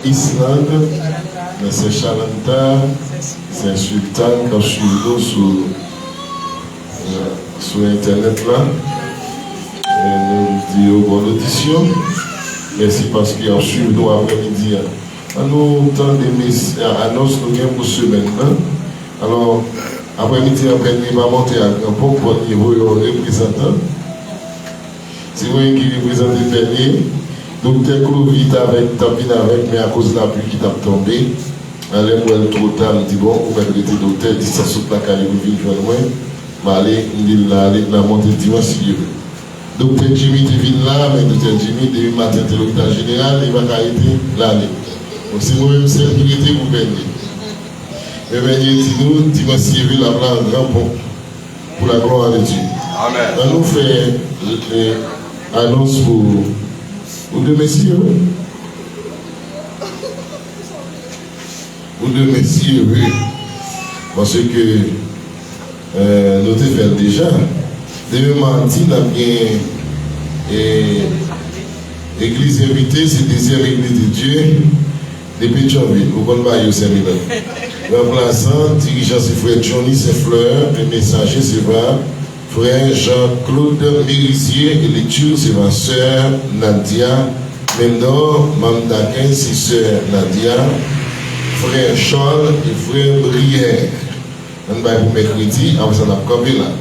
Islande, c'est Chalanta, c'est Sultan, quand je suis venu sur Internet là. Nous disons bonne audition. Merci parce qu'il y a suivi nous après-midi. Nous avons des annonces pour semaine. Alors, après-midi, après-midi, va monter à un bon niveau de représentant. C'est moi qui représente le dernier. Docteur Clovis avec Tapine avec, mais à cause de la pluie qui t'a tombé, allez moi le trop tard, me dit bon, vous pouvez être docteur, distance sur la carrière, vous venez joindre moi, mais allez la montée dimanche si Dieu veut. Docteur Jimmy devine là, mais docteur Jimmy, début matin, interlocuteur général, il va arrêter l'année. Donc c'est moi-même celle qui était pour bénir. Mais bénir, dis-nous, dimanche si Dieu veut, la plan grand pont pour la gloire de Dieu. Amen. On nous fait l'annonce pour deux messieurs. Pour deux messieurs, oui. Parce que nous te fait déjà. Demain matin, on a bien l'église invitée, c'est la deuxième église de Dieu de Pétionville, au Bonne-Baillot Saint-Milan. Remplaçant, dirigeant, c'est frère Johnny Saint-Fleur, le messager, c'est frère Jean-Claude Mérisier, et lecture, c'est ma soeur Nadia. Maintenant, Mme Daquin, c'est soeur Nadia, frère Charles et frère Brière. On va pour mercredi, après ça, on a campé là.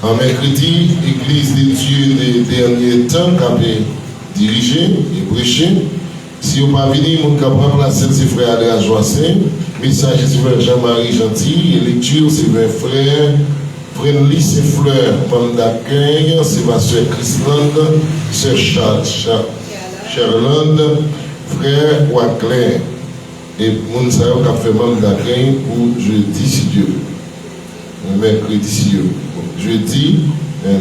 En mercredi, l'église de Dieu des derniers temps, qui a dirigé et prêché. Si vous ne pouvez pas venir, vous pouvez remplacer ses frères Adrien Joassin, message, c'est frère Jean-Marie Gentil, et lecture, c'est frère Friendly, c'est Fleur, Mme d'accueil, c'est ma soeur Chrislande, soeur Charlande, frère Waclair. Et mon saillot qui a fait Mme d'accueil pour jeudi, si Dieu veut. Mercredi, si Dieu veut. Jeudi,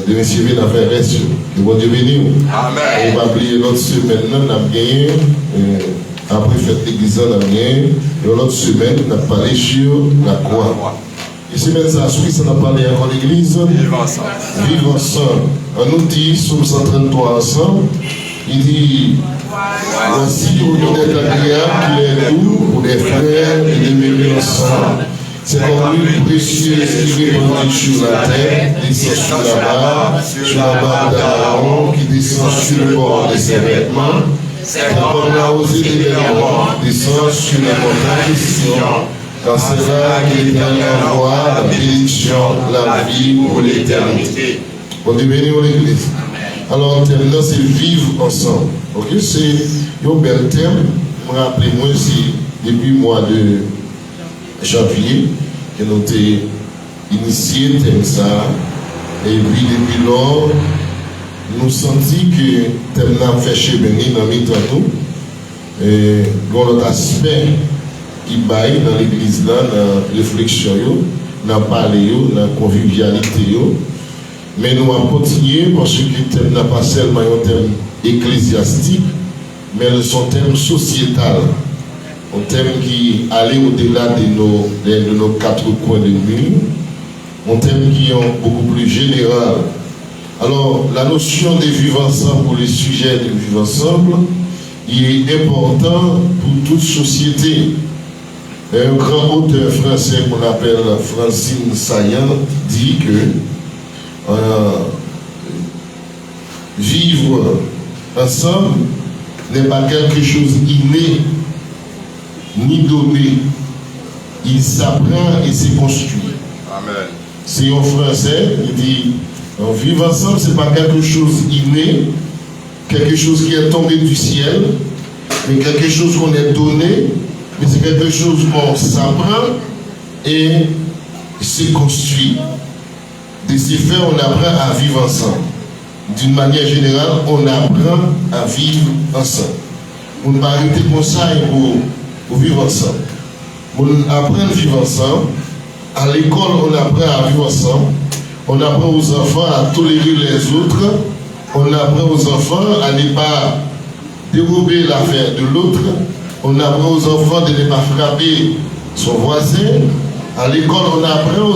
de messieurs viennent à faire reste. Que bon Dieu bénisse. Amen. On va oublier l'autre semaine, on a gagné. Après fête l'église, on a gagné. Et l'autre semaine, on a parlé sur la croix. Et semaine ça suit, on a parlé encore l'église. Vivre ensemble. Vivre ensemble. On nous dit, Somme 133 ensemble. Il dit, voici au nom d'être agréable qu'il est doux pour des frères et des mêmes ensemble. C'est comme l'huile précieuse qui répandue sur la terre, descend sur la barbe d'Aaron, qui descend sur le bord de ses vêtements. C'est comme la rosée des démons, descend sur les montagnes de Sion. Car c'est là que l'Éternel envoie la bénédiction, la vie pour l'éternité. Bon Dieu béni l'église. Alors, le thème là, c'est vivre ensemble. Ok, c'est un bel thème. Rappelez-moi, c'est depuis le mois de janvier que nous avons initié le thème ça. Et puis, depuis lors, nous sentons que le thème là fait chez Béni dans le temps. Et l'autre aspect qui baille dans l'église là, dans la réflexion, dans le parler, dans la convivialité. Mais nous allons continuer parce que le thème n'est pas seulement un thème ecclésiastique, mais son thème sociétal. Un thème qui allait au-delà de nos quatre coins de mur. Un thème qui est beaucoup plus général. Alors, la notion de vivre ensemble pour les sujets de vivre ensemble, il est important pour toute société. Un grand auteur français qu'on appelle Francine Saillant dit que vivre ensemble n'est pas quelque chose d'inné ni donné. Il s'apprend et se construit. Amen. C'est en français, il dit vivre ensemble, ce n'est pas quelque chose d'inné, quelque chose qui est tombé du ciel, mais quelque chose qu'on est donné, mais c'est quelque chose qu'on s'apprend et se construit. De ce fait, on apprend à vivre ensemble. D'une manière générale, on apprend à vivre ensemble. On ne va pas arrêter comme ça pour vivre ensemble. On apprend à vivre ensemble. À l'école, on apprend à vivre ensemble. On apprend aux enfants à tolérer les autres. On apprend aux enfants à ne pas dérober l'affaire de l'autre. On apprend aux enfants de ne pas frapper son voisin. À l'école, on apprend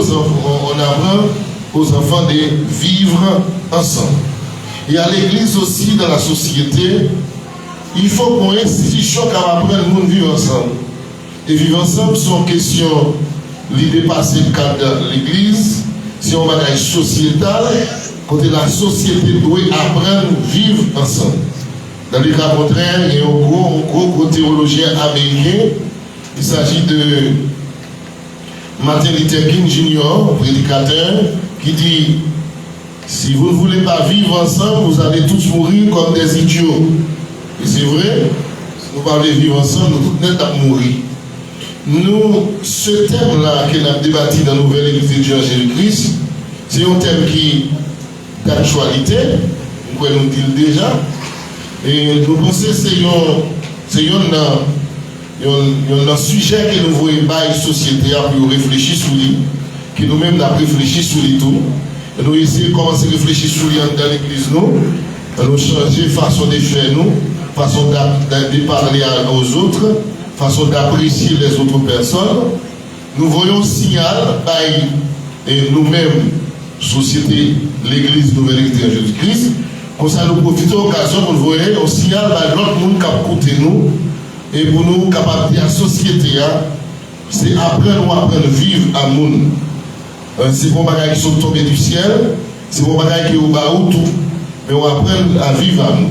aux enfants de vivre ensemble. Et à l'église aussi, dans la société, il faut qu'on ait une institution qui va apprendre le monde vivre ensemble. Et vivre ensemble, sont questions qui dépassent le cadre de l'église, si on va dans une sociétale, côté la société doit apprendre à vivre ensemble. Dans le cas contraire, il y a un gros théologien américain, il s'agit de Martin Luther King Jr., prédicateur, qui dit: si vous ne voulez pas vivre ensemble, vous allez tous mourir comme des idiots. Et c'est vrai, si nous parlons vivre ensemble, nous tous net à mourir. Nous, ce thème-là que nous avons débattu dans la nouvelle église de Dieu en Jésus-Christ, c'est un thème qui est d'actualité, nous pouvons nous dire déjà. Et nous pensons que c'est un sujet que nous voyons dans la société pour réfléchir sur lui, que nous-mêmes avons réfléchi sur lui tout. Et nous essayons de commencer à réfléchir sur lui dans l'église, nous changer façon de faire, façon de parler aux autres, façon d'apprécier les autres personnes. Nous voyons un signal, et nous-mêmes, société, l'église Nouvelle Église de Jésus-Christ, comme ça nous profitons de l'occasion pour nous voir un signal à l'autre monde qui a écouté nous, et pour nous capables de la société, c'est apprendre à vivre à monde. C'est pour les qui sont tombés du ciel, c'est pour les qui sont au bas tout, mais on apprend à vivre à nous.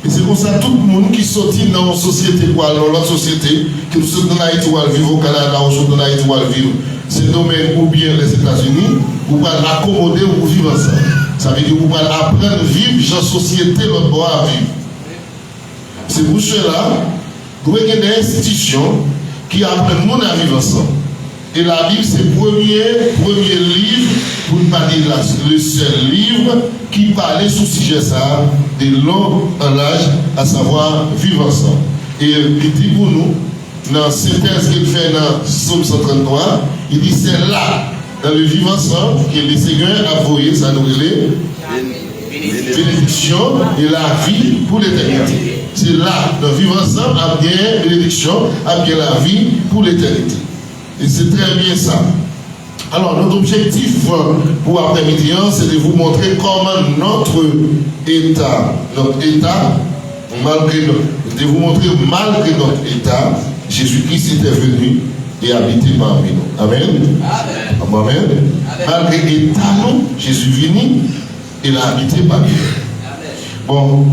Et c'est comme ça tout le monde qui sortit dans une société, dans l'autre société, que nous sommes dans Haïti ou à vivre au Canada, ou sommes dans Haïti ou à vivre ce domaine ou bien les États-Unis, vous pouvez accommoder ou pour vivre ensemble. Ça veut dire que vous pouvez apprendre à vivre dans la société, l'autre bord à vivre. C'est pour cela, vous avez des institutions qui apprennent le monde à vivre ensemble. Et la Bible, c'est le premier livre, pour ne pas dire le seul livre, qui parlait sur ce sujet ça, de long en âge, à savoir vivre ensemble. Et il dit pour nous, dans cette thèse qu'il fait dans Psaume 133, il dit c'est là, dans le vivre ensemble, que le Seigneur a voyé, ça nous relève, bénédiction et la vie pour l'éternité. C'est là, dans le vivre ensemble, à bien bénédiction, à bien la vie pour l'éternité. Et c'est très bien ça. Alors, notre objectif pour après-midi, c'est de vous montrer comment notre état, de vous montrer malgré notre état, Jésus-Christ était venu et habité parmi nous. Amen. Amen. Malgré l'état, Jésus est venu et il a habité parmi nous. Bon,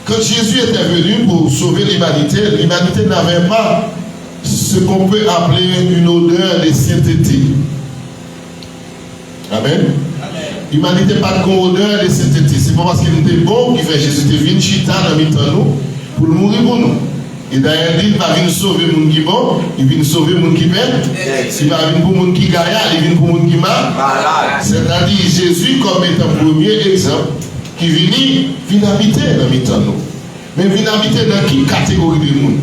quand Jésus était venu pour sauver l'humanité n'avait pas ce qu'on peut appeler une odeur de sainteté. Amen. L'humanité n'a pas de odeur de sainteté. C'est pas parce qu'il était bon qu'il fait Jésus était venu chita dans nous pour mourir pour nous. Et d'ailleurs, il ne va pas venir sauver les gens qui sont bons, il vient sauver les gens qui perdent. Il va venir pour les gens qui gagnent, il vient pour les gens qui malades. C'est-à-dire Jésus comme étant premier exemple qui vient habiter dans nous. Mais vient habiter dans quelle catégorie de monde?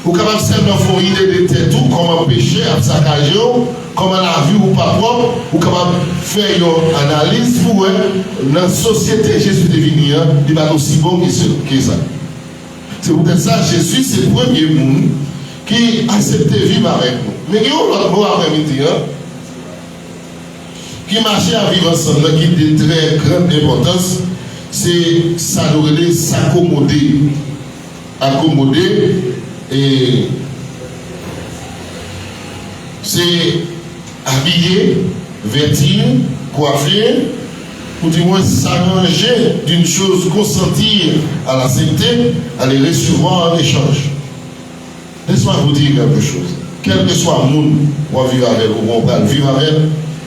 Vous pouvez seulement faire une idée de tête, comment pécher, à saccager, comment la vie ou pas propre, vous pouvez faire une analyse pour dans la société Jésus est venu, il va aussi bon que ça. C'est peut-être ça, Jésus, c'est le premier monde qui accepte de vivre avec nous. Mais il y a un autre mot après-midi, qui marchait à vivre ensemble, qui est de très grande importance, c'est ça de s'accommoder. Accommoder. Et c'est habiller, vêtir, coiffer, ou du moins s'arranger d'une chose, consentir à la sainteté, à les recevoir en échange. Laisse-moi vous dire quelque chose. Quel que soit le monde où on vit avec, où on va vivre avec,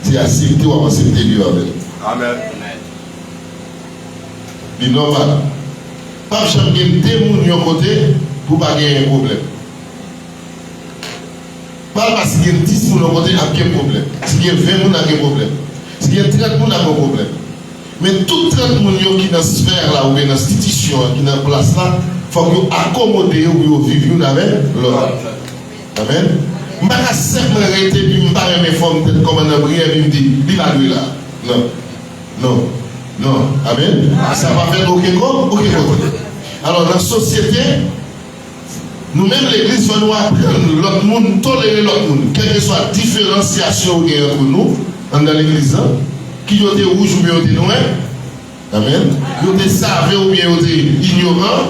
c'est accepter ou accepter vivre avec. Amen. C'est normal. Pas changer des gens de côté pour ne pas gagner un problème. Pas parce qu'il y a 10 personnes de côté, il y a un problème. Si y a 20 personnes, il y a un problème. Si y a 30 personnes, il y a un problème. Mais tout 30 personnes qui sont dans la sphère, là, ou dans l'institution, qui sont dans la place là, il faut qu'ils accommodent ou vivent avec l'autre. Amen. Je ne vais pas simplement arrêter et je ne vais pas me faire comme un prière et me dire, il va lui là. Non. Non. Non. Amen. Ça va faire aucun côté. Alors, dans la société, nous-mêmes, l'église va nous apprendre l'autre monde, tolérer l'autre monde, quelle que soit la différenciation qu'il y a entre nous, dans l'église, qui ont été rouges ou bien ont été noirs, Amen. Vous êtes savés ou bien vous êtes ignorants.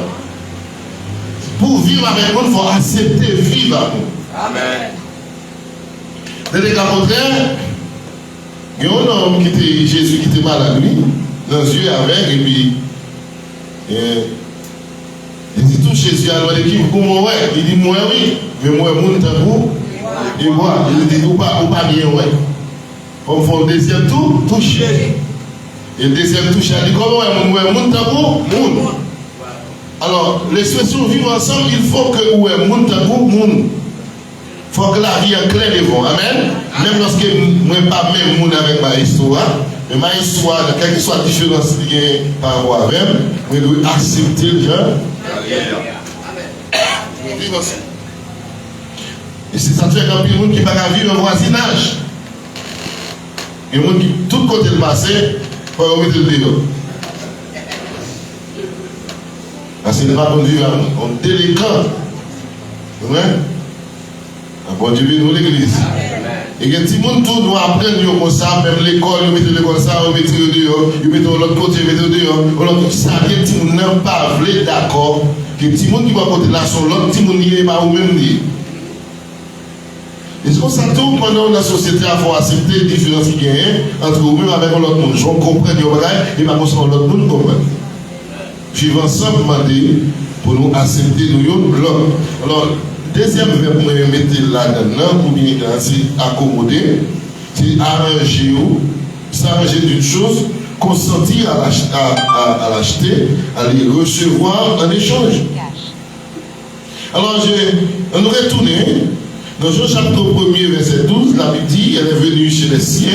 Pour vivre avec nous, il faut accepter vivre avec nous. Amen. Dans le cas contraire, il y a un homme qui était Jésus qui était malade lui, dans les yeux avec, et puis il dit tout Jésus a demandé qui comment ouais, il dit moi oui, mais moi mon tabou, et moi, il dit ou pas bien ouais. Comme font le deuxième tour, touché. Et le deuxième touche, il dit comment ouais, mon tabou, mon. Alors, l'expression vivre ensemble, il faut que ouais, mon tabou, mon. Il faut que la vie est claire devant. Amen. Même lorsque moi pas même mon avec ma histoire, mais ma histoire, quelle que soit la différence par rapport à elle, je dois accepter le genre. Amen. Vivre ensemble. Et c'est ça fait qu'un peu de monde qui ne peut pas vivre un voisinage. Et monde qui, tout côté de passé, il faut remettre le dehors. Parce que ce n'est pas bon vivre en délinquant. Ouais? Bon Dieu, nous l'église. Et que tout le monde tout doit apprendre comme ça, même l'école, vous mettez l'école ça, vous mettez le dehors, vous mettez l'autre côté, vous mettez le dehors. Ça vient, tout le monde n'a pas voulu d'accord. Que tout le monde qui va côté là, son l'autre, tout le monde n'y est pas ou même dit. Et c'est comme ça, tout pendant la société, il faut accepter les différences qui gagnent entre vous-même avec l'autre monde. Je comprends les bagages et pas comme l'autre monde comprend. Vivre ensemble, pour nous accepter nous l'autre. Alors, deuxième verbe pour me mettre là-dedans, pour bien accommoder, c'est arranger, s'arranger d'une chose, consentir à l'acheter, à les recevoir en échange. Alors, on aurait tourné. Dans Jean chapitre 1er, verset 12, la Bible dit, elle est venue chez les siens,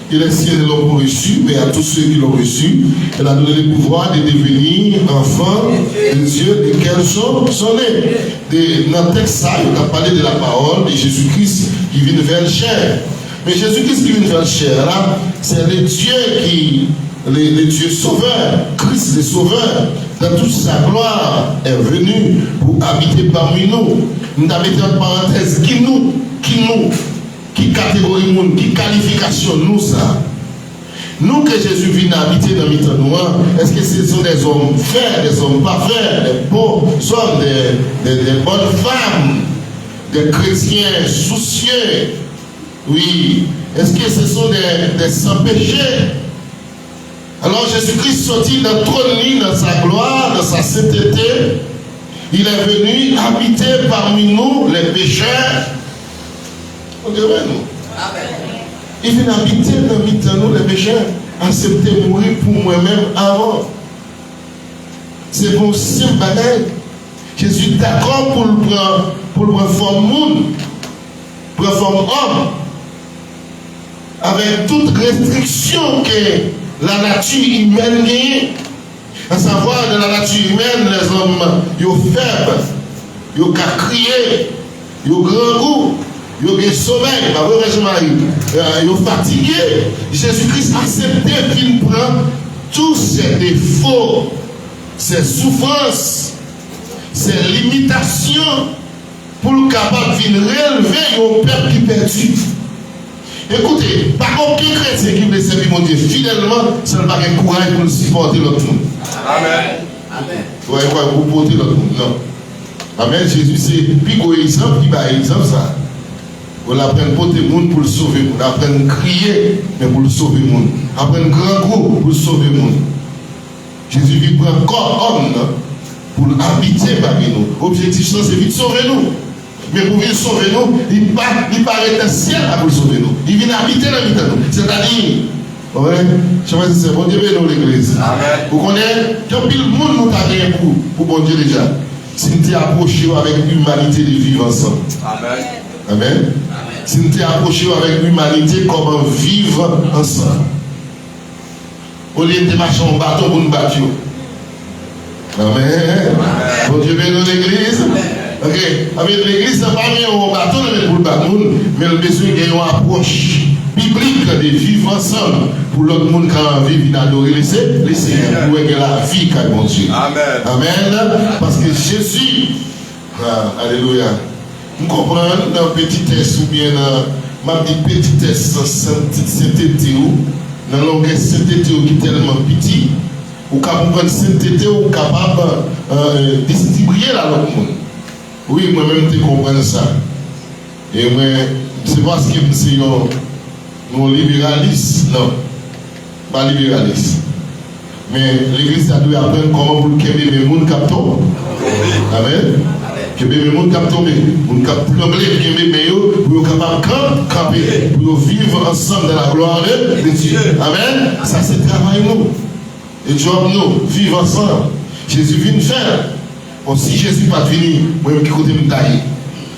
et les siens ne l'ont pas reçu, mais à tous ceux qui l'ont reçu, elle a donné le pouvoir de devenir enfants de Dieu, desquels sont nés. Dans le texte, ça, il a parlé de la parole de Jésus-Christ qui vient vers le chair. Mais Jésus-Christ qui vient vers le chair, là, c'est le Dieu le Dieu sauveur, Christ le sauveur, dans toute sa gloire, est venu pour habiter parmi nous. Nous avons mis en parenthèse qui catégorie nous, qui qualification nous ça. Nous que Jésus vient habiter dans le nous, est-ce que ce sont des hommes frères, des hommes pas frères, des bons hommes, des bonnes femmes, des chrétiens soucieux? Oui. Est-ce que ce sont des sans péché? Alors Jésus-Christ sortit dans trône dans sa gloire, dans sa sainteté. Il est venu habiter parmi nous, les pécheurs. On dirait nous. Il vient habiter dans nous, les pécheurs. Accepter mourir pour moi-même avant. C'est pour simple bagaille. Je suis d'accord pour le prendre forme monde, pour le forme homme. Avec toute restriction que la nature humaine gagne, à savoir dans la nature humaine, les hommes, ils sont faibles, ils ont crié, ils ont grand goût, ils ont sommeil, ils sont fatigués. Jésus-Christ a accepté qu'il prend tous ses défauts, ses souffrances, ses limitations pour le capable de relever un peuple qui perdu. Écoutez, pas aucun chrétien qui veut servir mon Dieu fidèlement, ça n'a pas de courage pour supporter l'autre monde. Amen. Amen. Vous voyez quoi, vous portez l'autre monde? Non. Amen. Jésus, c'est plus qu'un exemple, qui va exemple ça. On apprend à porter le monde pour le sauver. On apprend à crier, mais pour le sauver le monde. On apprend un grand coup pour le sauver le monde. Jésus vit pour un corps homme pour habiter parmi nous. L'objectif, c'est de sauver nous. Mais pour venir sauver nous, il paraît un ciel pour sauver nous. Il vient habiter dans le nous. C'est-à-dire, je sais c'est bon Dieu dans l'église. Vous connaissez, quand pile monde nous a rien pour bon Dieu déjà. Si nous sommes approchés avec l'humanité de vivre ensemble. Amen. Amen. Si nous sommes approchés avec l'humanité, comment vivre ensemble. Au lieu de marcher en bâton pour nous battre. Amen. Bon Dieu dans l'église. Ok, avec l'église, ce n'est pas bien au bâton pour le bâton, mais le besoin d'une approche biblique de vivre ensemble pour l'autre monde qui vit, il adorer le Seigneur pour que la vie qu'a mon Dieu. Amen. Amen. Parce que Jésus, alléluia, nous comprenons dans un petit texte ou bien dans ma petit texte, c'était dans la longueur, c'était qui est tellement petit, ou capable de sainteté, ou capable de distribuer la l'autre monde. Oui, moi-même, je comprends ça. Et moi, c'est parce que c'est un libéraliste, non, pas libéraliste. Mais l'église a dû apprendre comment vous aimer les gens qui tombent. Amen. Que les gens qui tombent, vous trembler, pour être capable de camper, pour vivre ensemble dans la gloire de Dieu. Amen. Ça, c'est le travail, nous. Et job, nous, vivre ensemble. Jésus vient faire. Bon, si Jésus n'est pas venu, moi, qui côté me tailler?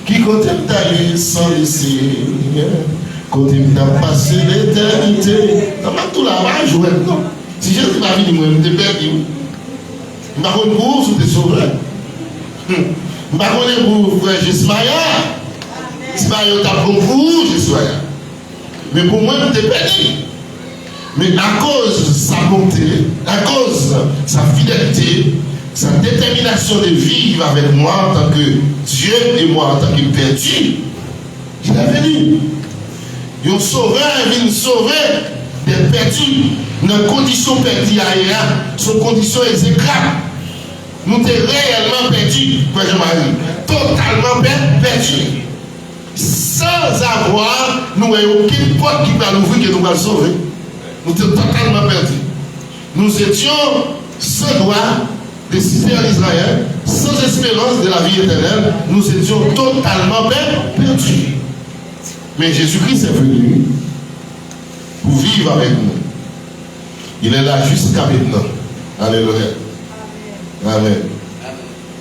Qui côté me tailler sans laisser? Côté me passer l'éternité. Non, mais tout là-bas, je non. Si Jésus n'est pas venu, moi, je suis perdu. Je ne sais pas pour vous, vous êtes sauvé. Je ne sais pas pour frère Jesmaya. Jesmaya, tu as pour vous, Jesmaya. Mais pour moi, je suis perdu. Mais à cause de sa bonté, à cause de sa fidélité, sa détermination de vivre avec moi en tant que Dieu et moi en tant que perdu, il est venu. Il sauveur vient sauver des perdus. Nos conditions perdues ailleurs sont conditions exécrables. Nous sommes réellement perdus, frère Jean-Marie. Totalement perdus. Sans avoir, nous n'avons aucune porte qui va l'ouvrir que nous va le sauver. Nous étions totalement perdus. Nous étions sans droit de citer en Israël, sans espérance de la vie éternelle. Nous étions totalement perdus. Mais Jésus-Christ est venu pour vivre avec nous. Il est là jusqu'à maintenant. Alléluia. Amen.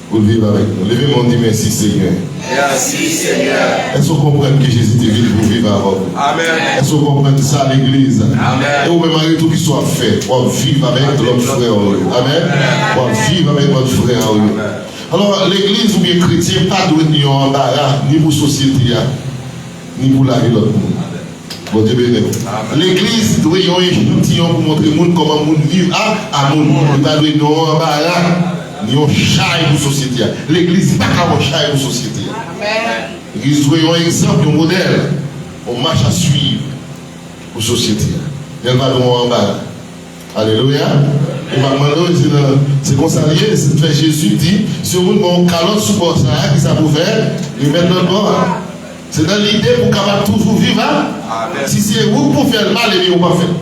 Pour vivre avec nous. Levez mon dit merci Seigneur. Merci Seigneur. Est-ce qu'on comprend que Jésus est venu pour vivre avec vous? Amen. Est-ce qu'on comprend ça à l'église? Amen. Et vous même tout qui soit fait, pour vivre avec votre frère. Amen. Pour vivre avec votre frère. Alors l'église ou bien chrétien, pas de ni embarras, ni pour la société, ni pour la vie de l'autre monde. L'église doit y avoir un échantillon pour montrer au monde comment le monde vit à monde. Il ne doit pas y avoir un embarras. Ni un chai pour la société. L'église n'est pas comme un chai pour la société. L'église doit avoir un exemple, un modèle, on marche à suivre pour la société. Elle va nous en bas. Alléluia. Et maintenant, c'est comme ça, c'est Jésus dit, si on a un calotte sous bord, ça, qui ça peut faire, il met dans le bord. C'est dans l'idée pour capable toujours vivre. Si c'est vous pour faire le mal, et vous ne pas faire.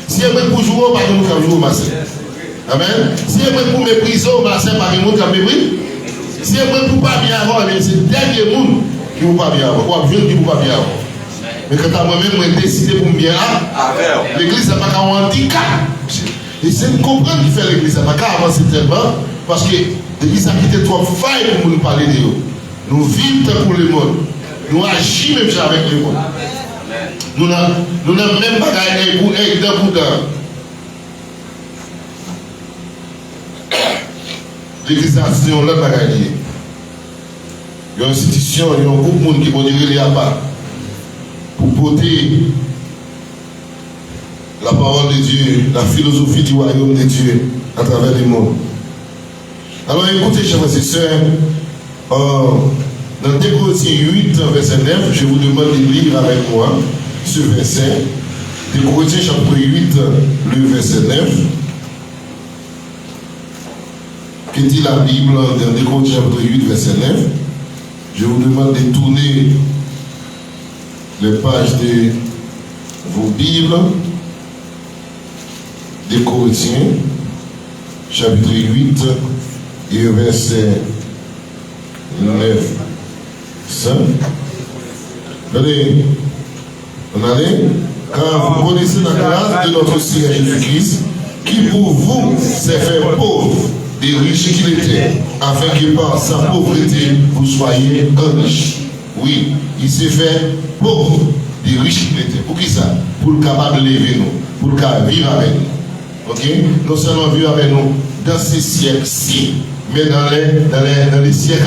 Si vous pour jouer, pas de nous jouer au massé. Amen. Si vous pour mépriser au massé, pas de nous mépris. Si vous pour pas bien avoir, c'est le dernier monde qui ne vous pas bien avoir. Ou qui ne vous pas bien avoir. Mais quand moi-même décidé pour me bien avoir, l'église n'a pas qu'un handicap. Et c'est de comprendre qui fait l'église n'a pas qu'à avancer tellement. Parce que l'église a quitté trois failles pour nous parler de eux. Nous vivons pour le monde. Nous agissons même avec le monde. Nous n'avons même pas gagné pour aider pour d'un. L'église a dit, on l'a pas gagné. Il y a une institution, il y a un groupe de monde qui vont dire les abats pour porter la parole de Dieu, la philosophie du royaume de Dieu à travers le monde. Alors écoutez, chers frères et sœurs, dans 2 Corinthiens 8, verset 9, je vous demande de lire avec moi ce verset. 2 Corinthiens chapitre 8, le verset 9. Que dit la Bible dans 2 Corinthiens chapitre 8, verset 9? Je vous demande de tourner les pages de vos Bibles. 2 Corinthiens chapitre 8 et verset 9. Ça. Allez, on allait. Car vous connaissez la grâce de notre Seigneur Jésus-Christ, qui pour vous s'est fait pauvre, des riches qu'il était, afin que par sa pauvreté vous soyez riches. Oui, il s'est fait pauvre, des riches qu'il était. Pour qui ça? Pour le capable de lever nous, pour le capable de vivre avec nous. Ok? Non seulement vivre avec nous dans ces siècles-ci, mais dans les siècles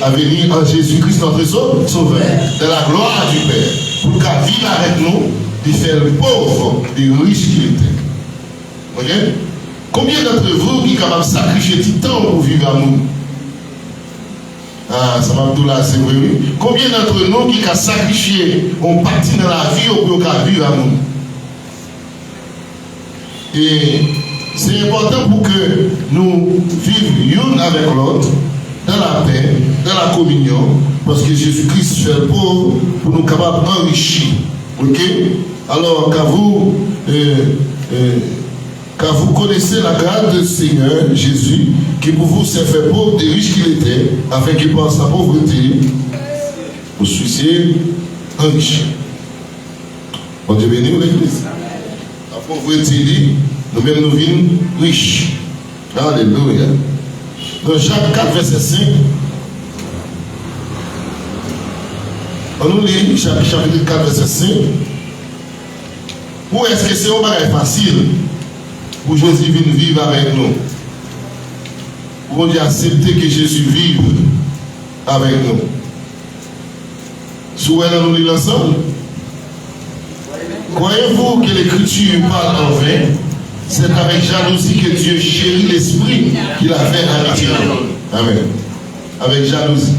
à venir en Jésus-Christ, notre Sauveur, dans la gloire du Père, pour qu'il vive avec nous, il fait le pauvre, des riches qu'il était. Ok? Combien d'entre vous qui sont capables de sacrifier du temps pour vivre à nous? Ah, ça m'a dit là, c'est vrai. Combien d'entre nous qui ont sacrifié, on partit dans la vie pour vivre à nous? Et C'est important pour que nous vivions avec l'autre, dans la paix, dans la communion, parce que Jésus-Christ fait le pauvre pour nous capables d'enrichir. Ok? Alors, quand vous connaissez la grâce du Seigneur Jésus, qui pour vous s'est fait pauvre des riches qu'il était, afin qu'il pense sa pauvreté, vous soyez enrichi. Bon Dieu béni l'Église. La pauvreté dit, nous-mêmes nous vîmes riches. Alléluia. Dans Jacques 4, verset 5, on nous lit chapitre 4, verset 5. Où est-ce que c'est un bagage facile pour Jésus vienne vivre avec nous? Pour nous accepter que Jésus vive avec nous. Souvent nous lisons ensemble. Croyez-vous que l'Écriture parle en vain? C'est avec jalousie que Dieu chérit l'esprit qu'il a fait habiter en nous. Amen. Avec jalousie.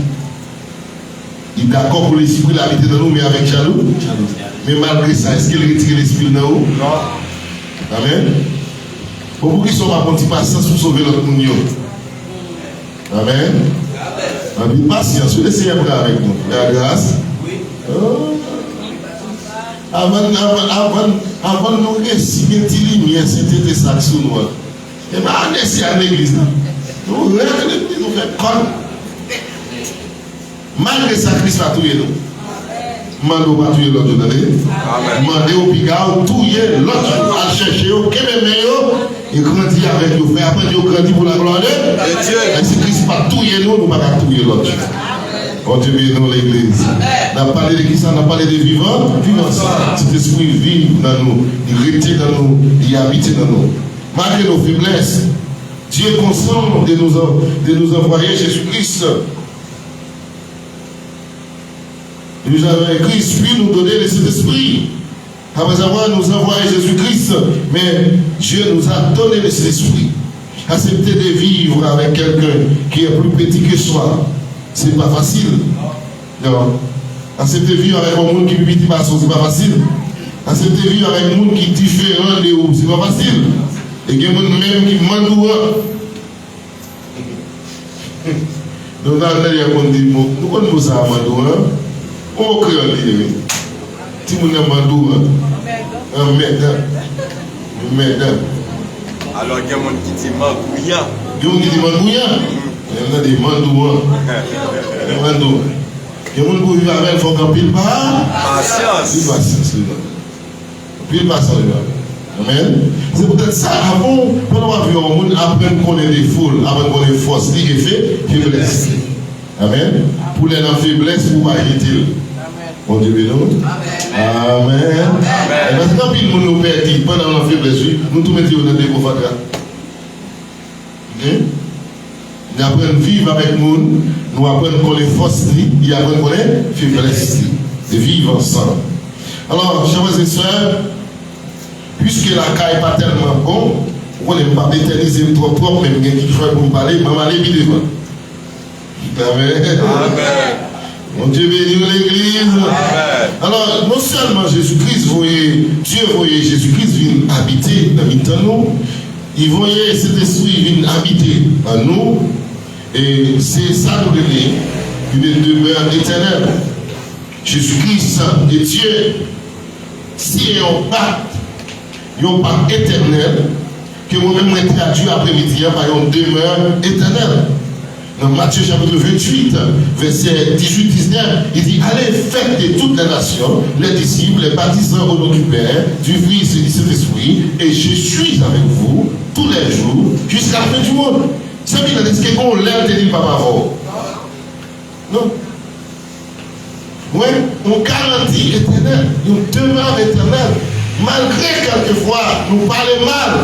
Il est d'accord pour l'esprit d'habiter dans nous, mais avec jalousie. Mais malgré ça, est-ce qu'il retire l'esprit dans nous? Non. Amen. Pour vous qui sont pas petit patience pour sauver notre monde. Amen. Amen. Patience, le Seigneur est avec nous. La grâce. Oh. Avant de nous réciter une lumière, c'était ça sur nous. Et bien, on est à l'église. Nous regardons l'église, nous faisons comme. Malgré ça, Christ va tuer nous. Mandez pas tuer l'autre, mandez au pigard, tuer l'autre, à chercher, et grandir avec nous. Après, nous grandir pour la gloire de Dieu. Et si Christ va tuer nous, nous ne pouvons pas tuer l'autre. Quand Dieu bénit l'église. On a parlé de qui ça? On a parlé des vivants. Vivants, cet esprit vit dans nous, il reste dans nous, il habite dans nous. Malgré nos faiblesses, Dieu est consent de nous envoyer Jésus-Christ. Il nous a écrit, puis nous donner le Saint-Esprit. Après avoir nous envoyé Jésus-Christ, mais Dieu nous a donné le Saint-Esprit. Accepter de vivre avec quelqu'un qui est plus petit que soi, c'est pas facile. Non. Accepter de vivre avec un monde qui est plus petit que soi, c'est pas facile. Accepter de vivre avec un monde qui est différent de vous, c'est pas facile. Et il y a des gens même qui mandent. Nous allons dire, nous connaissons ça à Mandou. On crée un livre. Si vous n'avez pas un médecin. Alors, il y a des gens qui disent Mangouya. Il y a des gens qui disent Mangouya. Il y a des Mandouans. Il y a des gens qui vivent avec il faut qu'on pile pas. Patience. Pile patience. Amen. C'est peut-être ça, avant, pendant qu'on a vu un monde, après qu'on ait des foules, après qu'on ait force, il est fait, faiblesse. Amen. Pour les faiblesses, pour arrêter. Bon Dieu béni. Amen. Et parce que quand il nous perdit pendant la faiblesse, nous tout mettons dans des gros fatras. Nous apprenons à vivre avec nous, nous apprenons qu'on est force, nous apprenons qu'on est faiblesse, de vivre ensemble. Alors, chers frères et sœurs, puisque la caille n'est pas tellement bon, on n'est pas éternisé trop propre, même qui fait pour me parler, je vais aller vite devant. Amen. Mon Dieu bénit l'église. Alors, non seulement Jésus-Christ, Dieu voyait Jésus-Christ venir habiter dans nous, il voyait cet esprit venir habiter en nous, et c'est ça nous donne une demeure éternelle. Jésus-Christ et Dieu, si on pacte éternel, que moi-même je traduis après-midi par une demeure éternelle. Dans Matthieu chapitre 28, verset 18-19, il dit, allez, faites de toutes les nations, les disciples, les baptisants au nom du Père, du Fils et du Saint-Esprit, et je suis avec vous tous les jours jusqu'à la fin du monde. Ça veut dire que qu'on l'aime, te dit papa. Non. Oui, on garantit éternel, une demeure éternelle. Malgré quelquefois, nous parlons mal,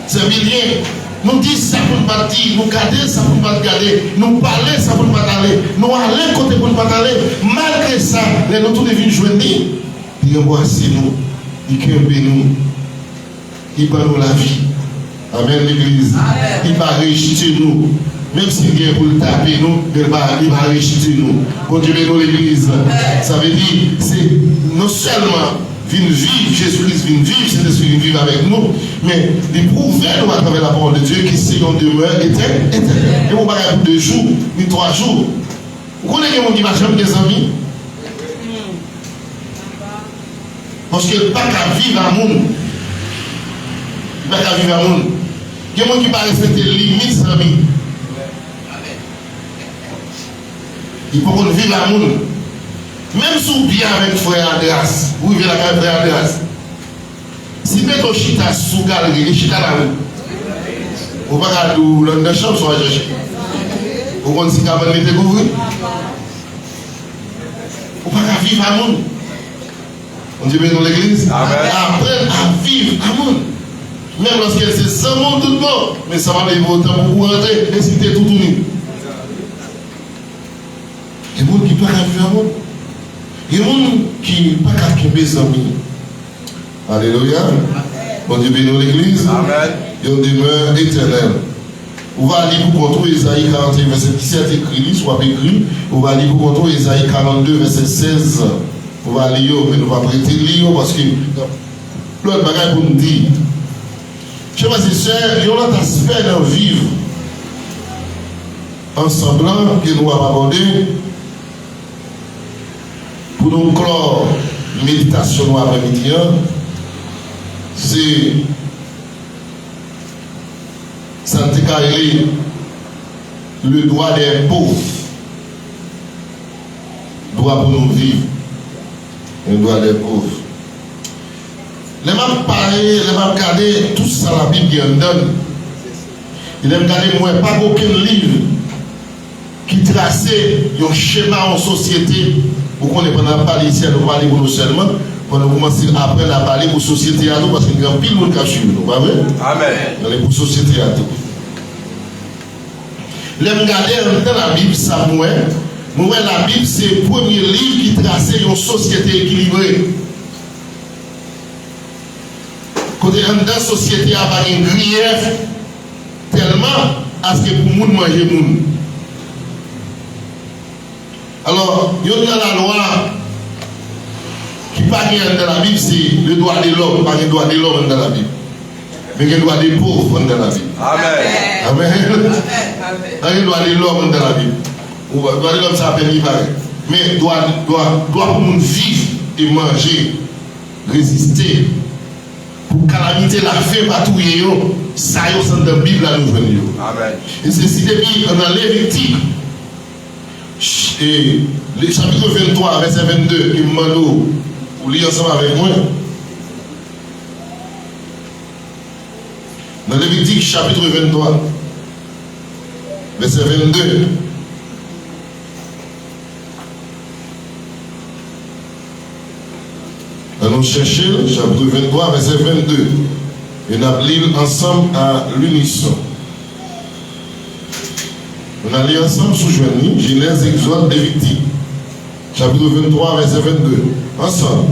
c'est bien. Nous disons ça pour ne pas dire, nous garder ça pour ne pas garder, nous parler ça pour ne pas aller, nous aller côté pour ne pas aller. Malgré ça, les nous tous deviennent joindre. Il embrasse nous, il crève nous, il bat nous la vie. Amen l'église. Il va rejeter nous. Même s'il vient pour le taper nous, il va rejeter nous. Bon Dieu bénit l'église. Ça veut dire, c'est non seulement vient vivre, Jésus-Christ vient vivre, Saint-Esprit vient vivre avec nous, mais il prouve nous à travers la parole de Dieu que c'est une demeure éternelle. Et on ne va pas pour 2 jours, ni 3 jours. Vous connaissez quelqu'un qui marche avec des amis? Parce qu'il n'y a pas qu'à vivre à monde. Il n'y a pas qu'à vivre à monde. Il y a des gens qui ne respectent les limites des amis. Il faut qu'on vive à monde. Même si vous bien avec frère Andreas, vous vivez la carte frère Andreas. Si vous êtes au chita sous galerie, les chita là, vous ne pouvez pas aller dans la chambre, soit chercher. Vous connaissez comment vous découvrir? Vous ne pouvez pas vivre à monde. On dit bien dans l'église. Apprendre à vivre à monde. Même lorsqu'elle c'est sans monde tout le monde, mais ça va aller autant pour vous rentrer, et si tout tourné. Il y a des gens qui ne peuvent pas vivre à monde. Il y a des gens qui ne peuvent pas vivre mes amis. Alléluia. Bon Dieu bénit l'église. Il y a une demeure éternelle. On va lire pour contre Isaïe 41, verset 17 écrit, soit écrit. On va lire pour contre Isaïe 42, verset 16. On va lire, mais nous va prêter lire parce que l'autre bagage pour nous dire. Je sais pas si c'est il y a un autre aspect dans vivre ensemble que nous avons abordé pour nous clore méditation après-midi. C'est Santicaré, le droit des pauvres. Droit pour nous vivre. Le droit des pauvres. Les mêmes parler, les mêmes regarder, tout ça la Bible en donne. Il aime regarder, moi, pas aucun livre qui trace un schéma en société. Vous connaissez pendant parler ici, nous parler pour nous seulement. Quand nous commençons à apprendre à parler pour la société à nous, parce qu'il y a un pile de cas sur nous, pas vrai? Amen. Pour la société à tout. Les regarder dans la Bible, ça, moi, la Bible, c'est le premier livre qui trace une société équilibrée. Quand dans la société, il y a une grief tellement à ce que pour le monde manger le monde. Alors, il y a la loi qui n'est pas dans la Bible, c'est le droit de l'homme, pas le droit de l'homme dans la Bible. Mais le droit des pauvres dans la Bible. Amen. Amen. Pas le droit de l'homme dans la Bible. Le droit de l'homme, ça appelle pareil. Mais le droit pour nous vivre et manger, résister. Pour calamité la faim patrouiller, ça y est dans la Bible là nous venons. Amen. Et c'est si depuis dans Lévitique, et le chapitre 23, verset 22, qui me demande pour lire ensemble avec moi. Dans Lévitique chapitre 23, verset 22. Nous cherchons chapitre 23, verset 22. Et nous allons ensemble à l'unisson. Nous allons ensemble sous Genèse, Exode, Lévitique. Chapitre 23, verset 22. Ensemble.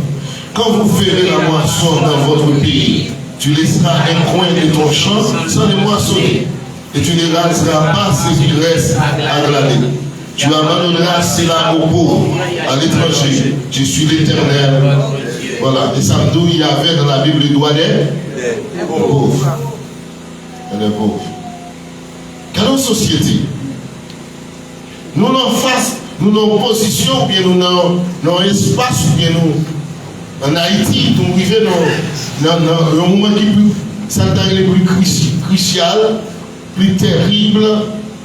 Quand vous ferez la moisson dans votre pays, tu laisseras un coin de ton champ sans les moissonner. Et tu ne raseras pas ce qui reste à glaner. Tu abandonneras cela aux pauvres, à l'étranger. Je suis l'Éternel. Voilà. Et ça me dit, il y avait dans la Bible le droit des pauvres. Des pauvres. Quelle société? Nous en face, nous en position, bien nous dans espace, bien nous en Haïti, nous vivons dans un moment qui est le plus crucial, plus terrible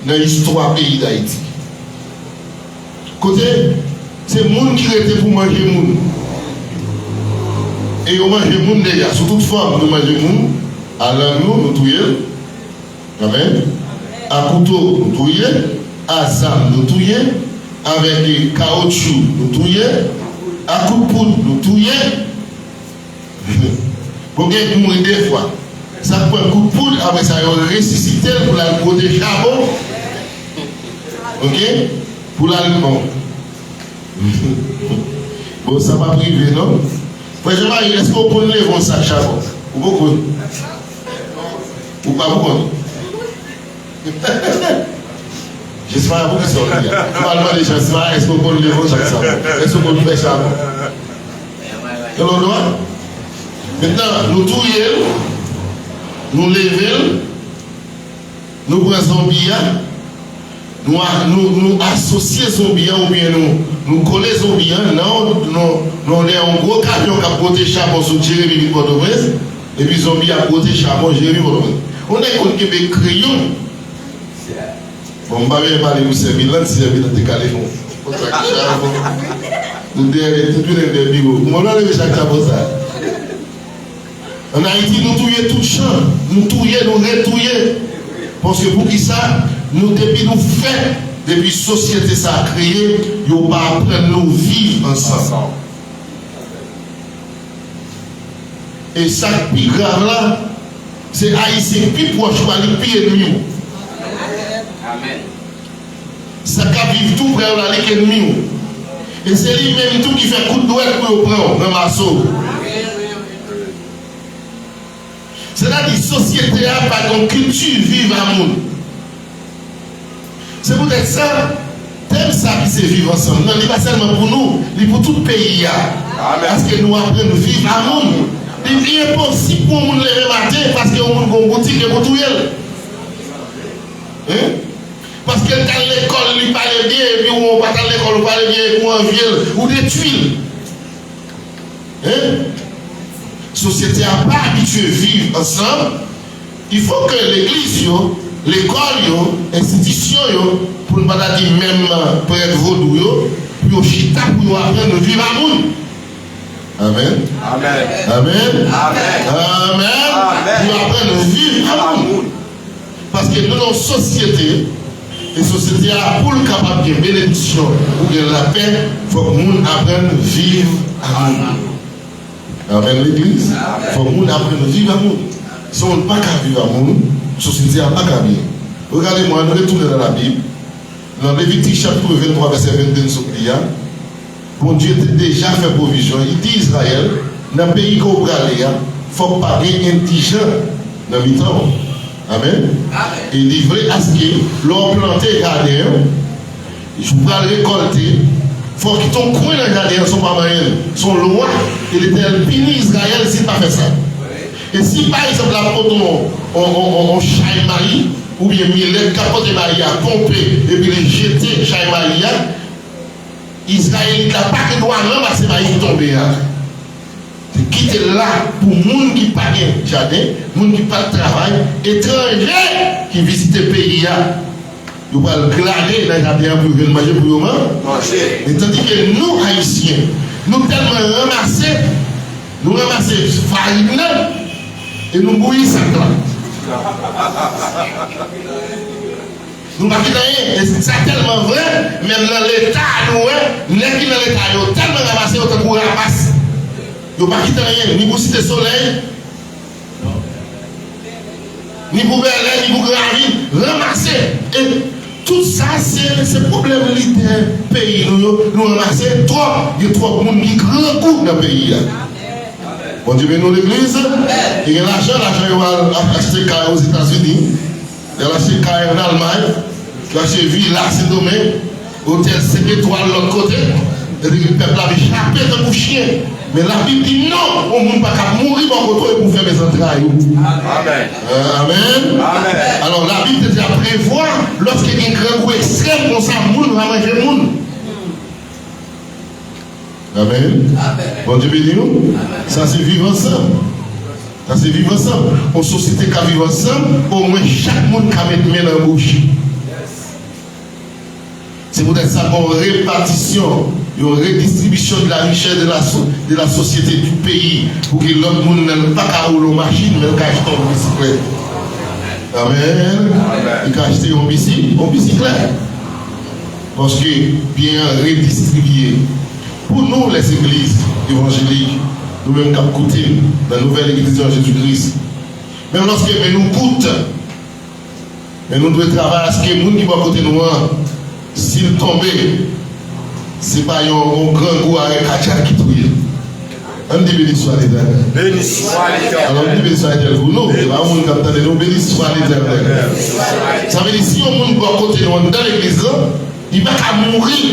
dans l'histoire du pays d'Haïti. Côté, c'est le monde qui était pour manger le monde. Et on mange le monde déjà, sous toute forme, nous mangeons le monde, à l'anneau, nous touillons, amen, à couteau, nous touillons, à zam, nous touillons, avec caoutchouc, nous touillons, à coup de poudre, nous touillons. Pour que nous mourir des fois, ça prend un coup de poudre, après ça, on ressuscite pour la côté charbon, ok, pour l'alcool. Bon, ça va priver, non? Franchement, est-ce qu'on peut lever un sac charbon? Ou beaucoup? Ou pas beaucoup? J'espère que c'est ça. Normalement, les gens, est-ce qu'on peut lever un sac charbon? Est-ce qu'on peut faire charbon? Maintenant, nous touillons, nous levons, nous prenons zombie, nous associons zombie ou bien nous collons zombie. Nous avons un gros camion qui a porté charbon sur Jérémy Port-au-Prince et puis zombie a porté charbon Jérémy Port-au-Prince. On est contre Québec crayon. Bon, je ne vais pas parler de servir là, c'est servir dans tes califons. Nous devons tout les bureaux. On va lever chaque fois ça. En Haïti, nous touillons tout champ. Nous touillons, nous retouillons. Parce que pour qui ça, nous, depuis nous faits, depuis la société ça a créé, nous ne pouvons pas apprendre nous vivre ensemble. Et ça qui est plus grave là, c'est Haïtien plus proche pour aller pire ennemi. Amen. Ça qui vivre tout près de l'ennemi. Et c'est lui-même tout qui fait coup de doigt pour prendre dans ma sauce. C'est-à-dire que la société n'a pas de culture vive à monde. C'est peut-être ça, thème ça qui c'est vivre ensemble. Non, il n'est pas seulement pour nous, il est pour tout le pays. Parce que nous apprenons à vivre à monde. Il est impossible pour nous les matin parce que nous avons une boutique et pour tout. Parce que dans l'école, il parle bien, et puis on va dans l'école, on parle bien, ou en ville, ou des tuiles. La société n'a pas habitué à vivre ensemble. Il faut que l'église, l'école, l'institution, pour ne pas dire même prêtre vaudou, pour chita, pour apprendre à vivre à monde. Amen. Amen. Amen. Amen. Pour apprendre à vivre à monde. Parce que nous, dans société, la société a pour le capable de bénédiction ou de la paix, il faut que nous apprenions à vivre à monde. Amen, l'église. Il faut que nous apprenions à vivre à monde. Si on n'a pas qu'à vivre à monde, la société n'a pas qu'à vivre. Regardez-moi, nous retournons dans la Bible. Dans Lévitique chapitre 23, verset 22, bon Dieu a déjà fait provision. Il dit Israël, dans le pays qu'on va aller, il ne faut pas être intelligent dans le temps. Amen. Et livré à ce que l'on planté le jardin, je vais récolter. Il faut que ton coin dans le jardin sont pas moyens, sont loin. Et l'Éternel punit Israël s'il n'a pas fait ça. Et si par exemple la porte on chaille Marie, ou bien Millet, capote Marie a pompé, et puis les jeter chaille Marie, Israël n'a pas que doit ramasser Marie qui tombe. C'est quitter là pour les gens qui parlent de jardin, les gens qui parlent de travail, étrangers qui visitent le pays. Ils vont le glaner dans le jardin pour venir manger pour eux. Et tandis que nous, Haïtiens, nous tellement ramasser farine et nous bouillir ça là. Nous ne pouvons pas rien. Et c'est tellement vrai, même dans l'État, nous, les qui dans l'État, ils ont tellement ramassé autant pour ramasser. Ils n'ont pas quitté rien, ni pour citer soleil, ni pour Berlin, ni pour Graville, ramasser. Et tout ça, c'est le problème du pays. Nous ramassons trop, il y a trop de monde qui grand coup dans le pays. Bon Dieu, nous l'église, il y a l'argent, il va acheter aux États-Unis, il va acheter en Allemagne, il va acheter ville, là, c'est domaine, hôtel 5 étoiles de l'autre côté, et le peuple a échappé de pour chien. Mais la Bible dit non, on ne peut pas mourir pour faire mes entrailles. Amen. Amen. Amen. Alors la Bible te dit à prévoir, lorsqu'il y a un grand coup extrême, comme ça, le monde va manger le monde. Amen. Bon Dieu béni nous. Ça c'est vivre ensemble. Ça c'est vivre ensemble. En société qui vit ensemble, au moins chaque monde qui met main dans la bouche. C'est peut-être ça qu'on répartition, une redistribution de la richesse de la société du pays pour que l'autre monde n'ait pas qu'à rouler en machine, mais qu'à acheter une bicyclette. Amen. Il peut acheter une bicyclette. Parce que bien redistribué. Pour nous, les églises évangéliques, nous-mêmes qui écoutons dans la nouvelle église de Jésus-Christ, même lorsque nous coûte, mais nous devons travailler à ce que les gens qui vont à côté de nous, s'ils tombent, ce n'est pas un grand goût avec un qui touille. On dit béni soit l'Éternel. Béni soit l'Éternel. Alors on dit béni soit l'Éternel pour nous. Et là, on dit nous béni soit l'Éternel. Ça veut dire si on monte à côté de nous dans l'église, il va mourir.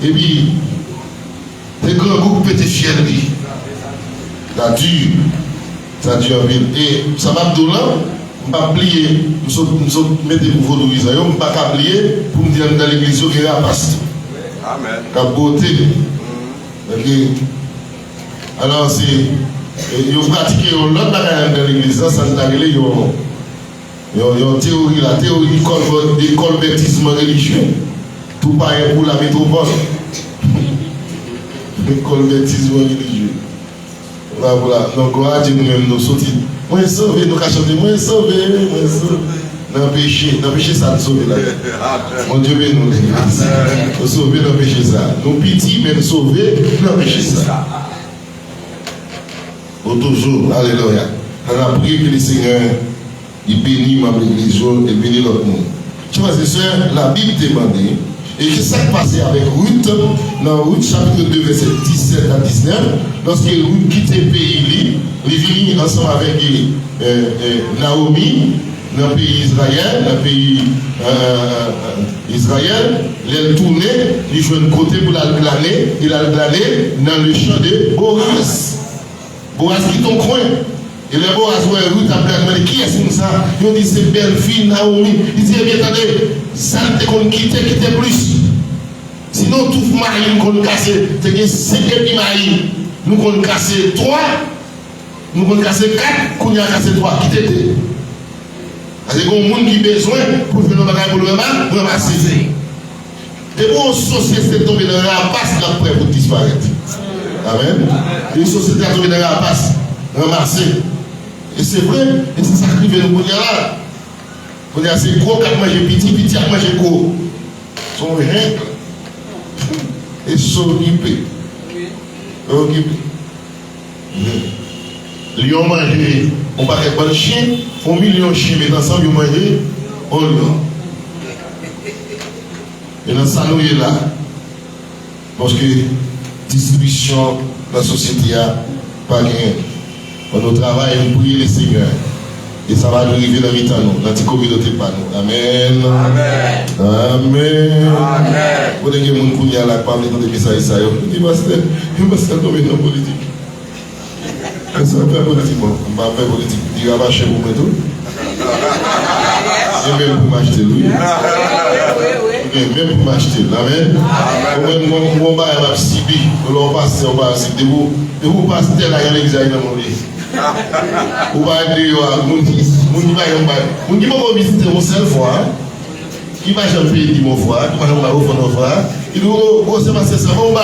Et puis, les grands goûts péter fier de lui. Ça dure en ville. Et ça va tout là, je ne vais pas plier, je vais mettre pour vous je ne vais pas plier pour me dire dans l'église qu'il y a un pasteur. Amen. La beauté. Alors, si vous pratiquez l'autre bagage dans l'église, ça nous a révélé une théorie, la théorie du colbertisme religieux. Tout pareil pour la métropole. Le colbertisme religieux. Voilà, donc, nous-mêmes, nous sortis. Moi, sauvé, nous cachons, moi, sauvé. Dans le péché, ça nous sauve là. Mon Dieu, nous l'église. Nous sauver dans le péché ça. Nous pitié, mais nous sauver dans le péché ça. Toujours, alléluia. On a prié que le Seigneur, il bénit ma église et bénit l'autre monde. Tu vois, c'est ça, la Bible demandait. Et qu'est-ce qui s'est passé avec Ruth, dans Ruth chapitre 2, verset 17 à 19, lorsque Ruth quittait le pays, il est venu ensemble avec Naomi, dans le pays Israël, il tournait, il jouait de côté pour la glaner, il a glané dans le champ de Boaz. Boaz qui est ton coin. Et le Boaz, Ruth a demandé qui est-ce ça? Il dit c'est belle fille Naomi. Il dit, eh bien, attendez, ça qu'on quitte plus. Sinon, tout mari nous qu'on casse, c'est 5 mari, nous qu'on casse 3, nous qu'on casse 4, qu'on a cassé 3, quittez. Parce qu'il y a des gens qui ont besoin pour faire le bagage pour le ramasser. Et pour une société tomber dans la passe, là, prêt pour disparaître. Amen. Une société a tombé dans la passe, ramasser. Et c'est vrai, et c'est ça qui vient nous dire là. On dit c'est gros qui a mangé petit, petit a mangé gros. Son règle. Et s'occuper. Occuper. Lion manger, on va faire bon chien, 1 million de chiens, mais ensemble, ils mangent, on lion. Et dans ça, nous est là. Parce que distribution dans la société a pas gagné. On nous travaille, on prie le Seigneur. Et ça va arriver dans le temps, dans la communauté par nous. Amen. Amen. Amen. Amen. Vous avez des gens qui ont la parole de message. Il va se tomber dans la politique. Ça va faire politique. On va faire politique. Il va marcher pour moi tout. Et même pour m'acheter, oui. Même pour m'acheter. Amen. Amen. On va avoir cibi. On va passer, on va passer. Et vous passez là, il y a l'examen dans mon lit. Ou va dire, mon qui va visiter mon seul fois, qui va jamais payer mon fois, qui va jamais offrir mon fois, il dit, oh, c'est pas ça, on va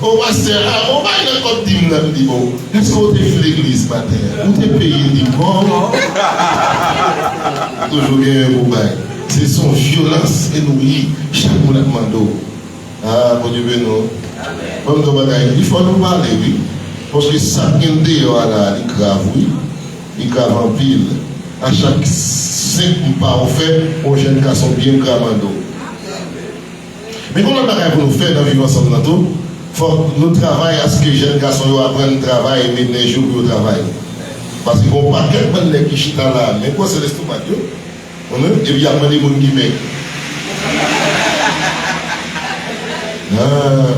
on va se on va y aller comme dit bon, est-ce qu'on est fait l'église matin? Où t'es payé, dit bon. Toujours bien, mon bail. C'est son violence et nous chaque monde demande. Ah, mon Dieu, non. Il faut nous parler, oui. Parce que ça qui est dehors, il grave, oui. Il grave en pile. À chaque 5 pas, on fait, on jeune garçon bien grave en dos. Mais comment on va nous faire dans vivre ensemble dans tout? Il faut nous travailler à ce que les jeunes garçons apprennent le travail et mettent les jours pour le travail. Parce qu'on ne peut pas quelqu'un qui chita là, mais quoi c'est l'estomac? Et puis il y a des gens qui mettent.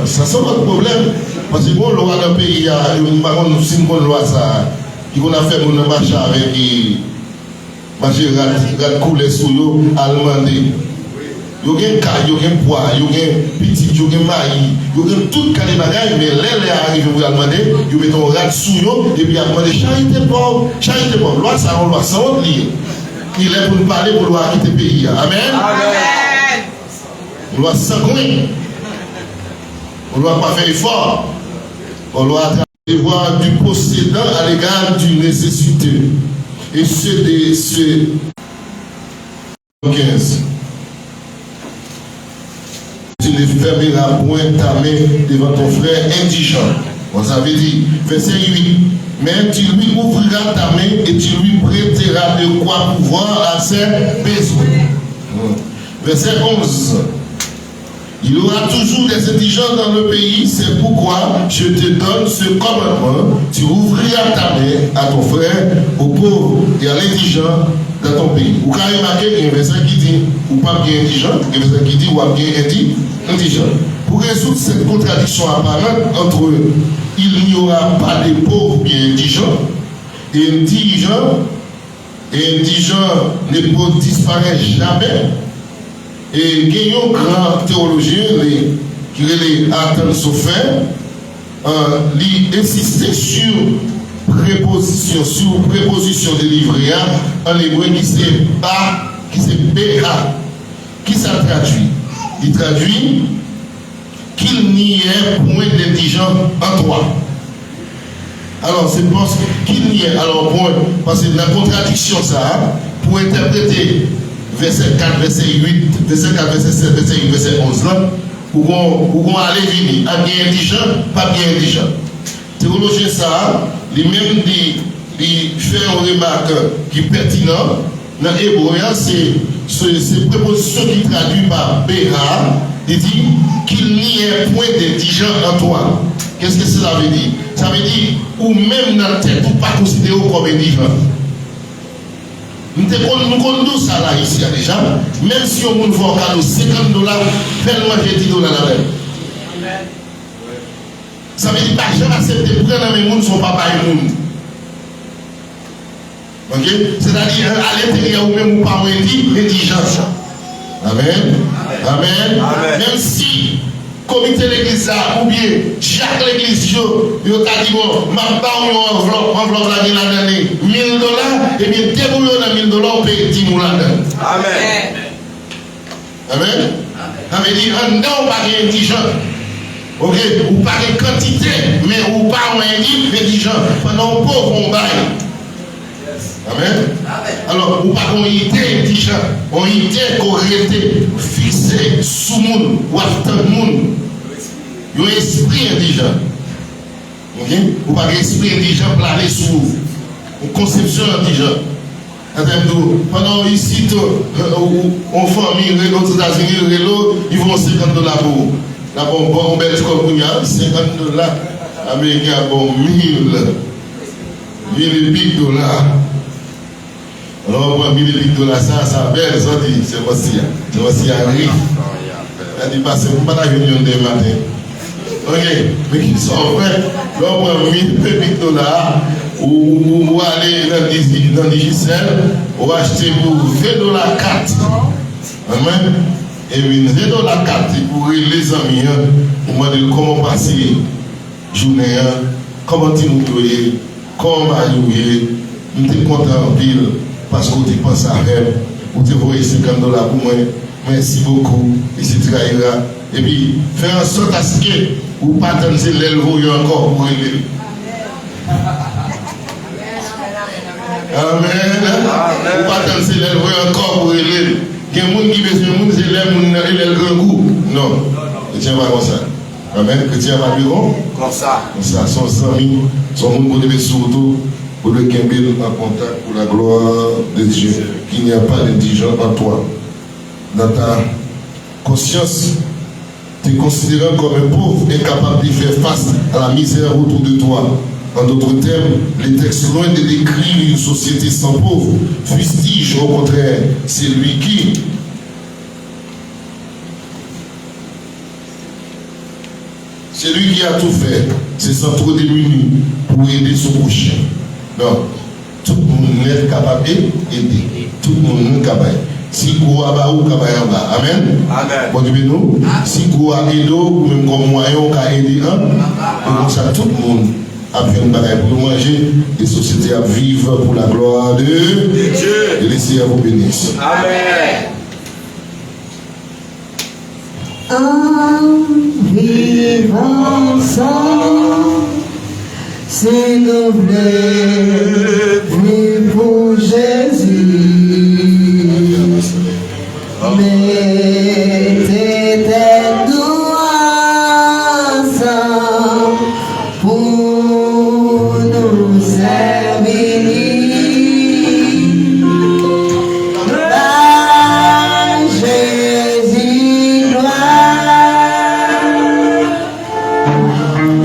Ça c'est votre problème. Parce que bon, loi dans le pays, il y a une bonne loi ça, qui qu'on a fait pour nous marcher avec qui marcher rat couler sous l'eau, allemandé. Il y a un cas, il y a un poids, il y a un petit, il y a un maïs, il y a tout cas de bagages, mais les arrivent pour demander, ils mettent un rat sous l'eau, et puis ils demandent charité pauvre, loi ça, on loi ça, on lit. Il est pour nous parler pour loi quitter le pays. Amen. Amen. Loi sans coin. On ne doit pas faire effort. On doit avoir du possédant à l'égard du nécessiteux. Et ceux des 15. Tu ne fermeras point ta main devant ton frère indigent. On avait dit, verset 8. Mais tu lui ouvriras ta main et tu lui prêteras de quoi pouvoir à ses besoins. Verset 11. Il y aura toujours des indigents dans le pays, c'est pourquoi je te donne ce commandement. Tu ouvriras ta main à ton frère, au pauvre et à l'indigent dans ton pays. Vous pouvez remarquer qu'il y a un verset qui dit ou pas bien indigent, il y a un verset qui dit ou pas bien indigent. Pour résoudre cette contradiction apparente entre il n'y aura pas de pauvres bien indigents et indigents ne peut disparaître jamais. Et il y a un grand théologien qui est Arthur Sofer, il insistait sur préposition de livret en hébreu qui c'est ba, qui c'est BA. Qui ça traduit? Il traduit qu'il n'y ait point d'indigent en toi. Alors c'est parce qu'il n'y ait, alors point, parce que la contradiction ça, pour interpréter verset 4, verset 8, verset 4, verset 7, verset 8, verset 11 là, où on aller venir, à bien indigent, pas bien indigent. Théologien ça, lui-même il fait une remarque qui est pertinente. Dans l'hébreu, c'est préposition qui traduit par Béra, il dit qu'il n'y ait point d'indigent en toi. Qu'est-ce que cela veut dire? Ça veut dire, ou même dans la tête, ou pas considéré comme indigent. Nous connaissons ça là, ici déjà, même si on nous voit $50, tellement j'ai $10 là même. Ça veut dire pas jamais accepter de prendre mes gens, son papa et monde. Ok? C'est-à-dire, à l'intérieur ou même ou pas, on dit l'indigence. Amen. Amen. Même si, comité de l'église ou bien chaque église, il a dit, bon, ma part, enveloppe la l'année, $1000, et bien, débrouillons dans $1000, on paye 10 000 là-dedans. Amen. Amen. Ça veut dire, on n'a pas d'indigent. Ok, ou pas de quantité, mais ou pas indigent. Pendant un pauvre, on baille. Amen. Alors, ou pas qu'on y était indigent, on y était correcté, fixé sous monde, ou after monde. Il y a un esprit indigent. Ok, ou pas d'esprit indigent plané sous une conception indigent. Pendant ici, en famille, aux États-Unis, ils vont $50 pour. Là, bon, Belgique, $50. Américain, bon, 1000 et piques $. Alors, on prend $1000 et piques $, ça belle, ça dit, c'est voici à rire. Elle dit, parce que vous n'avez pas la réunion des matins. Ok, mais qui sont vrais, là, on prend $1000 et piques $, ou aller dans le Digicel, ou acheter pour $20 carte. Amen. Et bien, $20 carte pour les amis, pour me dire comment passer la journée, comment tu nous voyez, comment vous voyez, nous sommes contents en ville parce que tu penses à elle, vous te voyez $50 pour moi, merci beaucoup, et c'est très grave. Et puis, faire en sorte à ce que vous ne pas attendre l'aile encore pour aider. Amen. Vous ne pas attendre l'aile encore pour aider. Il y a des gens qui besoin de l'aile grand goût. Non, chrétien va comme ça. Amen. Chrétien va vivre comme ça. Comme ça, son amis, son monde pour surtout pour le Kembel en contact pour la gloire de Dieu. Qu'il n'y a pas d'indigent en toi. Dans ta conscience, tu es considéré comme un pauvre, incapable de faire face à la misère autour de toi. En d'autres termes, les textes loin de décrire une société sans pauvres, fustige au contraire celui qui a tout fait, c'est sans trop démuni pour aider son prochain. Non, tout le monde est capable d'aider. Tout le monde est capable. Si vous avez un capable en bas. Amen. Amen. Bon Dieu nous. Si vous avez aidé, ou même comme moyen, vous avez aidé un. Comme ça, tout le monde a fait une bataille pour manger. Les sociétés à vivre pour la gloire de Dieu. Et laissez à vous bénir. Amen. En vivant ensemble, c'est nos vœux pour Jésus. Mettez-nous ensemble pour nous servir. À Jésus gloire,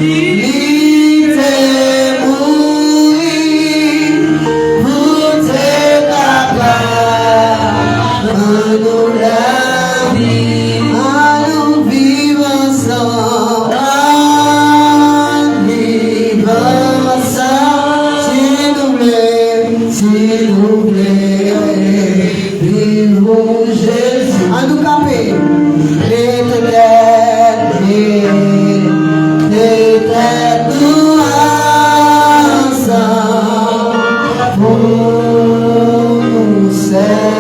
il t'est mourir pour tes papas. la vie, à nous vivre ensemble, vivre ensemble, s'il vous plaît, vivons Jésus. À nous camper, l'éternel, nous ensemble, pour nous servir.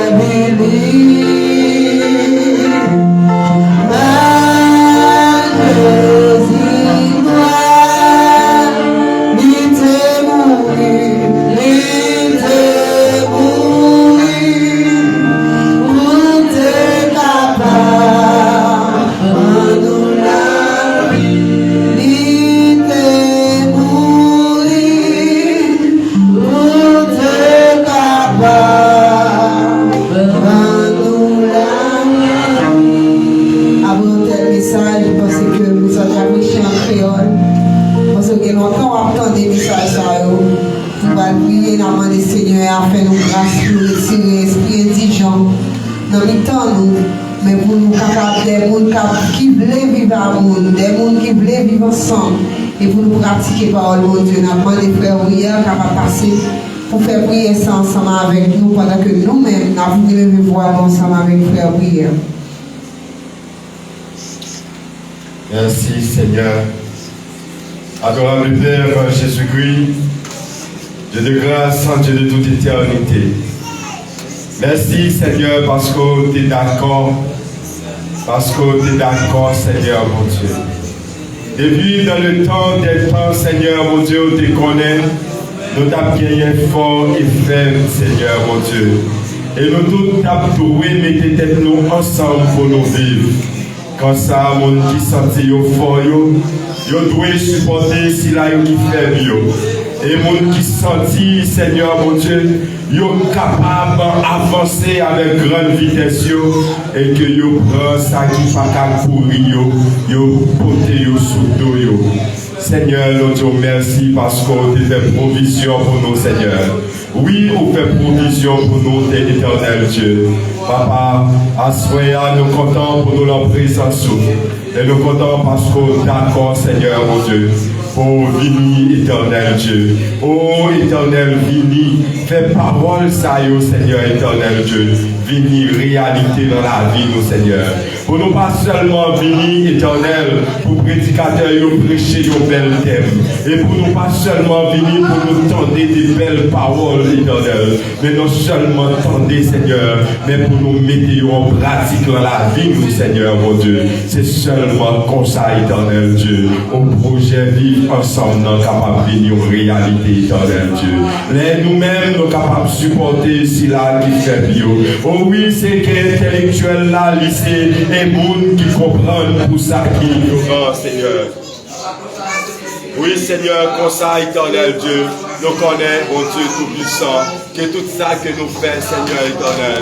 Mais pour nous capables des gens qui veulent vivre à monde, des gens qui veulent vivre ensemble, et pour nous pratiquer parole de Dieu, nous avons des frères prières capables de passer pour faire prier ça ensemble avec nous pendant que nous-mêmes, nous avons voir ensemble avec les frères prières. Merci Seigneur. Adorable Père Jésus-Christ, Dieu de grâce, Dieu de toute éternité. Merci Seigneur parce que tu es d'accord, Seigneur mon Dieu. Depuis dans le temps des temps, Seigneur mon Dieu, tu connais, nous t'avons gagné fort et faible, Seigneur mon Dieu. Et nous tous t'avons trouvé, mettez tête nous ensemble pour nous vivre. Quand ça, mon qui sentit fort, yo doit supporter si là qui fait mieux. Et mon qui sentit, Seigneur mon Dieu, yo capable d'avancer avec grande vitesse et que yo prend ça qui pas qu'à courir yo porter yo sous dos yo. Seigneur, nous te remercie parce qu'on te fait provision pour nous, Seigneur. Oui, on fait provision pour nous, éternel Dieu. Papa, à ce moment nous comptons pour nous leur présence. Et nous comptons parce qu'on est d'accord, Seigneur, mon Dieu. Oh, vini, éternel Dieu. Oh, éternel, vini. Fais parole, ça, yo, Seigneur, éternel Dieu. Vini, réalité dans la vie, nous, Seigneur. Pour nous pas seulement vini, éternel, pour prédicateurs, yo, prêcher yo belles thèmes. Et pour nous pas seulement vini, pour nous tendre des belles paroles, éternel. Mais non seulement tendre, Seigneur, mais pour nous mettre en pratique dans la vie, nous, Seigneur, mon Dieu. C'est seulement comme ça, éternel Dieu. Au projet vivre ensemble, nous capables de venir en réalité, éternel Dieu. Les nous-mêmes, nous capables de supporter si là qui fait bio. Oh oui, c'est qu'intellectuel là, lycée, et monde qui comprennent pour ça qui nous rend, Seigneur. Oui, Seigneur, comme ça, éternel Dieu, nous connaissons, mon Dieu tout-puissant, que tout ça que nous faisons, Seigneur éternel.